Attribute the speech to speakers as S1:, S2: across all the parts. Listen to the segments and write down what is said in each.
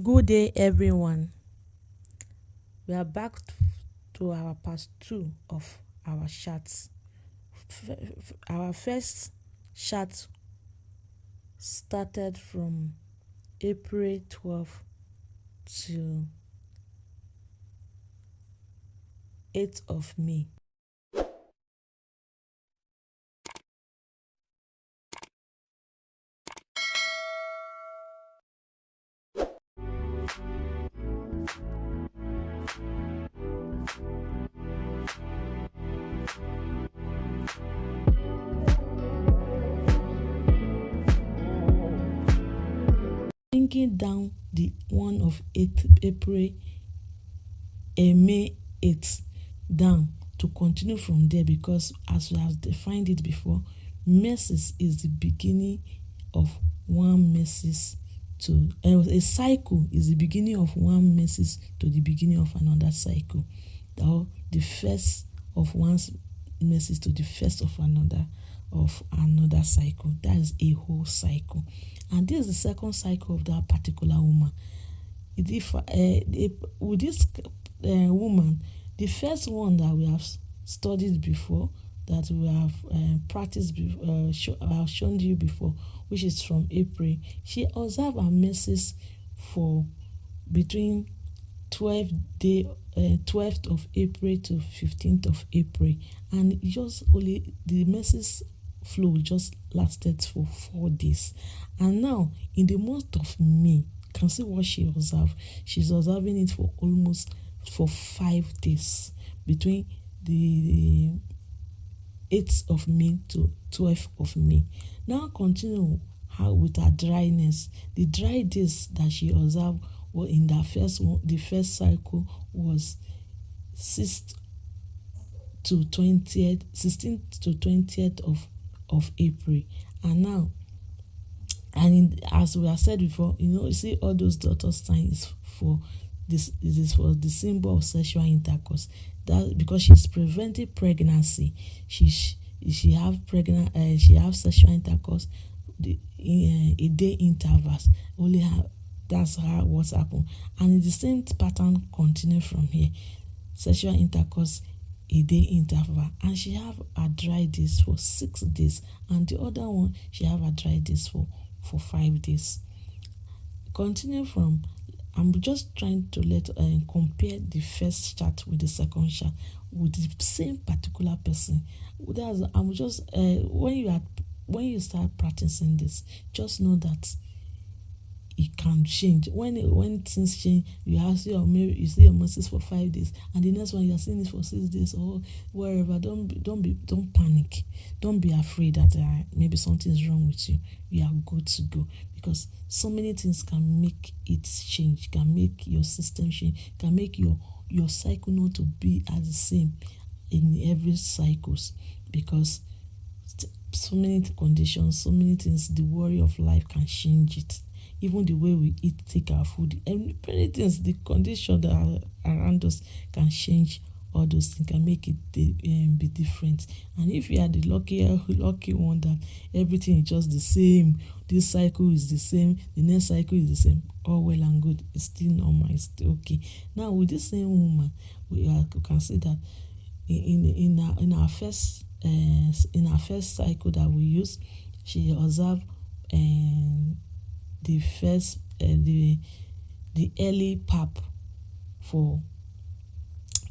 S1: Good day, everyone. We are back to our part 2 of our charts. Our first chart started from April 12 to 8th of May. Thinking down the one of 8th April and May 8th down to continue from there, because as we have defined it before, menses is the beginning of one menses to a cycle is the beginning of one menses to the beginning of another cycle, or the first of one's menses to the first of another cycle. That is a whole cycle, and this is the second cycle of that particular woman. With this woman, the first one that we have studied before, that we have practiced before, I have shown you before, which is from April. She observed her menses for between 12th of April to 15th of April, and just only the menses flow just lasted for 4 days. And now in the month of May, you can see what she observed. She's observing it for almost 5 days, between the 8th of May to 12th of May. Now continue with her dryness. The dry days that she observed were in the first cycle was 16th to 20th of April. And now, as we have said before, you see all those dotted signs for this. It is for the symbol of sexual intercourse. That because she's preventing pregnancy, she have sexual intercourse in a day intervals. That's what's happened, and the same pattern continue from here. Sexual intercourse a day interval, and she have a dry days for 6 days, and the other one she have a dry days for 5 days. Continue from, I'm just trying to compare the first chart with the second chart with the same particular person. I'm just when you start practicing this, just know that it can change. When things change, you see your menses for 5 days, and the next one you're seeing it for 6 days or wherever. Don't panic. Don't be afraid that maybe something is wrong with you. You are good to go, because so many things can make it change, can make your system change, can make your cycle not to be as the same in every cycles, because so many conditions, so many things, the worry of life can change it. Even the way we eat, take our food, and many things, the condition that are around us can change all those things, can make it be different. And if you are the lucky one that everything is just the same, this cycle is the same, the next cycle is the same, all well and good, it's still normal, it's still okay. Now with this same woman, we can see that in our first cycle that we use, she observed the first the early pap for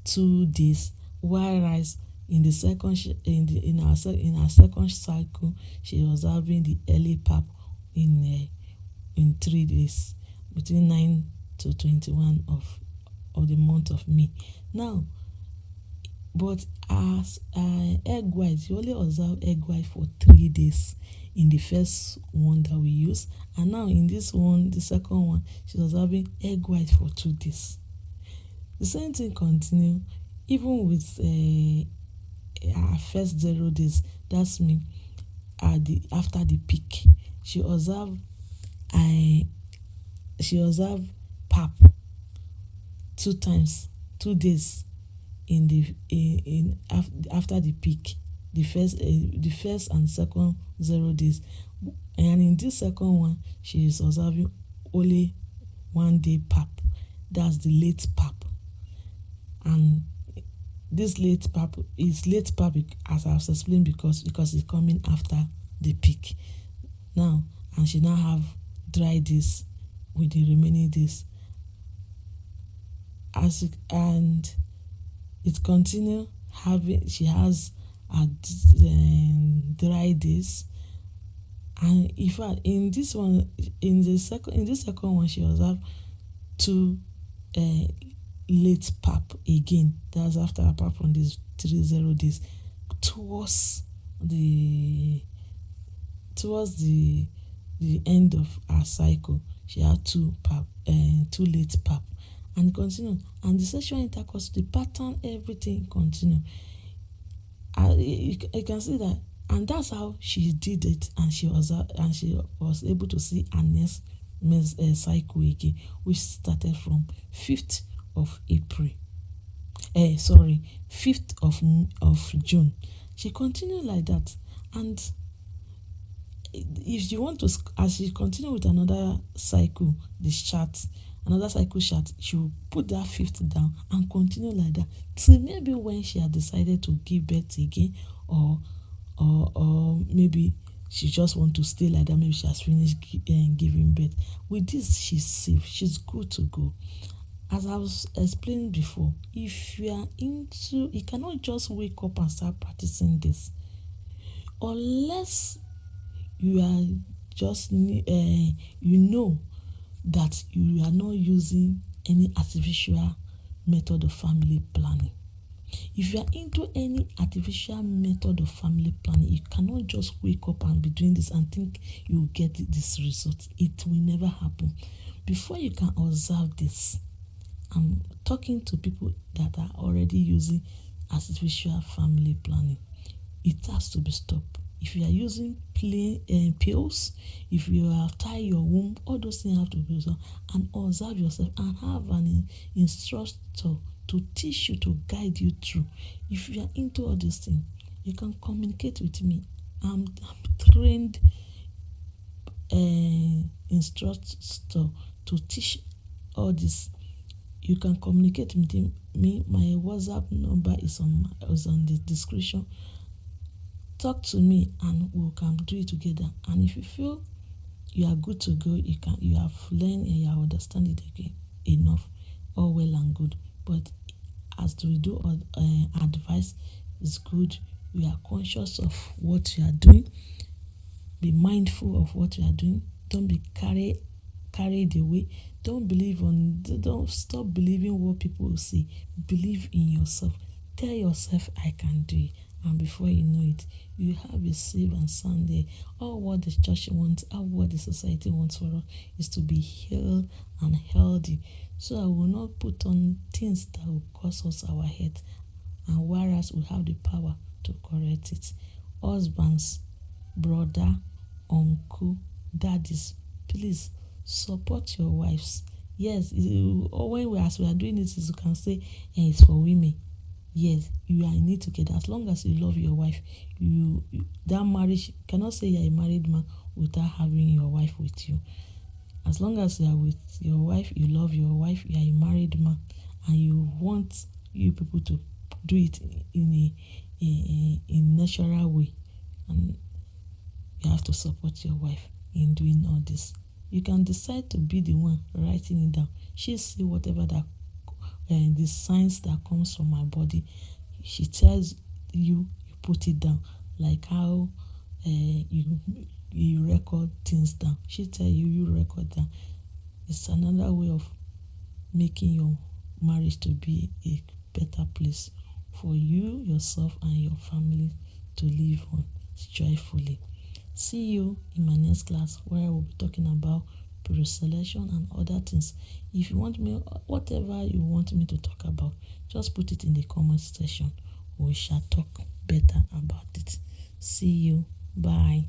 S1: 2 days, whereas in the second in our second cycle, she was having the early pap in 3 days, between 9 to 21 of the month of May. Now, but as egg white, you only observe egg white for 3 days in the first one that we use, and now in this one, the second one, she was having egg white for 2 days. The same thing continue even with our first 0 days. That's mean after the peak, she observed pap 2 times, 2 days after the peak, the first and second 0 days, and in this second one she is observing only one day pap. That's the late pap. And this late pap is late pap, as I was explained, because it's coming after the peak. Now, and she now have dry days with the remaining days. And it continue having, she has a dry days. And in fact, in this second one, she observed two late pap again. That's after, apart from these 30 days, towards the end of her cycle. She had two late pap, and it continued. And the sexual intercourse, the pattern, everything continued. You can see that, and that's how she did it. And she was able to see her next cycle again, which started from 5th of April. 5th of June. She continued like that, and if you want to, as she continue with another cycle, another cycle chart, she will put that 5th down and continue like that till maybe when she had decided to give birth again, or maybe she just want to stay like that. Maybe she has finished giving birth. With this, she's safe. She's good to go. As I was explaining before, if you are into, you cannot just wake up and start practicing this, unless you are just that you are not using any artificial method of family planning. If you are into any artificial method of family planning, you cannot just wake up and be doing this and think you will get this result. It will never happen. Before you can observe this, I'm talking to people that are already using artificial family planning. It has to be stopped. If you are using plain pills, if you have tied your womb, all those things have to be done. And observe yourself and have an instructor to teach you, to guide you through. If you are into all these things, you can communicate with me. I'm trained instructor to teach all this. You can communicate with me. My WhatsApp number is on the description. Talk to me and we can do it together. And if you feel you are good to go, you have learned and you have understand it again enough, all well and good. But as we do advice is good, you are conscious of what you are doing. Be mindful of what you are doing. Don't be carried away. Don't stop believing what people say. Believe in yourself. Tell yourself, I can do it. And before you know it, you have a safe and sound day. All what the church wants, all what the society wants for us is to be healed and healthy. So I will not put on things that will cause us our head, and whereas we have the power to correct it. Husbands, brother, uncle, daddies, please support your wives. Yes, as we are doing this, you can say it's for women. Yes, you are in it together. As long as you love your wife, that marriage, you cannot say you're a married man without having your wife with you. As long as you are with your wife, you love your wife, you are a married man, and you want you people to do it in a natural way, and you have to support your wife in doing all this. You can decide to be the one writing it down. She see whatever that the signs that comes from my body. She tells you put it down, like how you record things down. She tell you record down. It's another way of making your marriage to be a better place for you, yourself, and your family to live on joyfully. See you in my next class, where I will be talking about pre-selection and other things. If you want me, whatever you want me to talk about, just put it in the comment section. We shall talk better about it. See you. Bye.